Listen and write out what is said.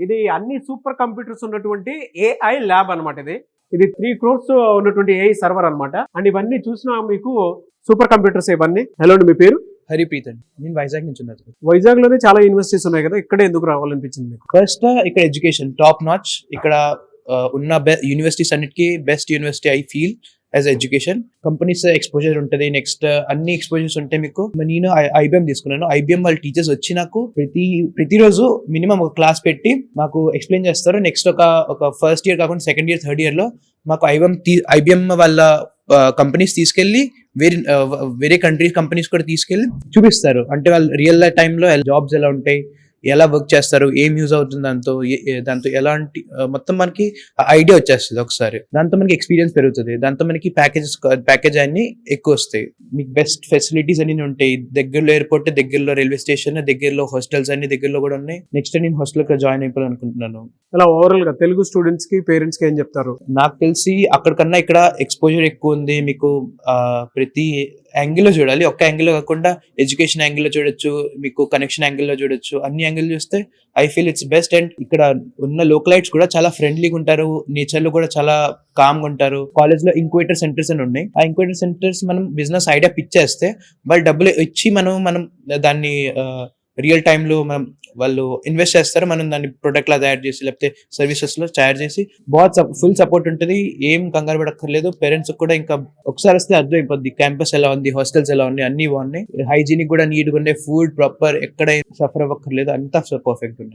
ఇది అన్ని super computers ఉన్నటువంటి ఏఐ ల్యాబ్ అనమాట. ఇది 3 crores ఉన్నటువంటి ఏఐ సర్వర్ అనమాట. అండ్ ఇవన్నీ చూసినా మీకు సూపర్ కంప్యూటర్స్ ఇవన్నీ. హలో అండి, మీ పేరు? హరిప్రీత్ అండి. నేను వైజాగ్ నుంచి ఉన్నాను. వైజాగ్ లోనే చాలా యూనివర్సిటీస్ ఉన్నాయి కదా, ఇక్కడే ఎందుకు రావాలనిపించింది మీకు? ఫస్ట్ ఇక్కడ ఎడ్యుకేషన్ టాప్ నాచ్. ఇక్కడ ఉన్న యూనివర్సిటీస్ అన్నిటికీ best university I feel as education. Companies exposure ఉంటుంది, నెక్స్ట్ అన్ని ఎక్స్పోజర్స్ ఉంటాయి మీకు. నేను ఐబిఎం తీసుకున్నాను. ఐబిఎం వాళ్ళ టీచర్స్ వచ్చి నాకు ప్రతిరోజు మినిమం ఒక క్లాస్ పెట్టి మాకు ఎక్స్ప్లెయిన్ చేస్తారు. నెక్స్ట్ ఒక ఫస్ట్ ఇయర్ కాకుండా సెకండ్ ఇయర్ థర్డ్ ఇయర్ లో మాకు ఐబిఎం వాళ్ళ కంపెనీస్ తీసుకెళ్లి వేరే కంపెనీస్ కూడా తీసుకెళ్లి చూపిస్తారు. అంటే వాళ్ళు రియల్ టైంలో జాబ్స్ ఎలా ఉంటాయి, ఎలా వర్క్ చేస్తారు, ఏం యూజ్ అవుతుంది, దాంతో ఎలాంటి మొత్తం మనకి ఐడియా వచ్చేస్తుంది ఒకసారి. దాంతో మనకి ఎక్స్పీరియన్స్ పెరుగుతుంది. దాంతో మనకి ప్యాకేజ్ అన్ని ఎక్కువ వస్తాయి. మీకు బెస్ట్ ఫెసిలిటీస్ అన్ని ఉంటాయి. దగ్గరలో ఎయిర్పోర్ట్, దగ్గరలో రైల్వే స్టేషన్, దగ్గరలో హాస్టల్స్ అన్ని దగ్గరలో కూడా ఉన్నాయి. నెక్స్ట్ నేను హాస్టల్ జాయిన్ అయిపోవాలనుకుంటున్నాను. అలా ఓవరాల్ గా తెలుగు స్టూడెంట్స్ కి పేరెంట్స్ కి ఏం చెప్తారు? నాకు తెలిసి అక్కడికన్నా ఇక్కడ ఎక్స్పోజర్ ఎక్కువ ఉంది. మీకు ప్రతి యాంగిల్ లో చూడాలి. ఒక్క యాంగిల్ లో కాకుండా ఎడ్యుకేషన్ యాంగిల్ లో చూడొచ్చు, మీకు కనెక్షన్ యాంగిల్ లో చూడొచ్చు. అన్ని యాంగిల్ చూస్తే I feel it's best. And ఇక్కడ ఉన్న లోకలైట్స్ కూడా చాలా ఫ్రెండ్లీగా ఉంటారు. నేచర్ లో కూడా చాలా కామ్ గా ఉంటారు. కాలేజ్ లో ఇంక్యుబేటర్ సెంటర్స్ అని ఉన్నాయి. ఆ ఇంక్యుబేటర్ సెంటర్స్ మనం బిజినెస్ ఐడియా పిచ్ చేస్తే వాళ్ళు డబ్బులు ఇచ్చి మనం దాన్ని రియల్ టైమ్ లో వాళ్ళు ఇన్వెస్ట్ చేస్తారు. మనం దాన్ని ప్రొడక్ట్ లా తయారు చేసి లేకపోతే సర్వీసెస్ లో తయారు చేసి ఫుల్ సపోర్ట్ ఉంటుంది. ఏం కంగారు పడక్కర్లేదు. పేరెంట్స్ కూడా ఇంకా ఒకసారి వస్తే అర్థం అయిపోద్ది క్యాంపస్ ఎలా ఉంది, హాస్టల్స్ ఎలా ఉన్నాయి, అన్ని బాగున్నాయి. హైజీనిక్ కూడా నీట్ గా ఉన్నాయి. ఫుడ్ ప్రాపర్, ఎక్కడ సఫర్ అవ్వక్కర్లేదు. అంతా పర్ఫెక్ట్ ఉన్నాయి.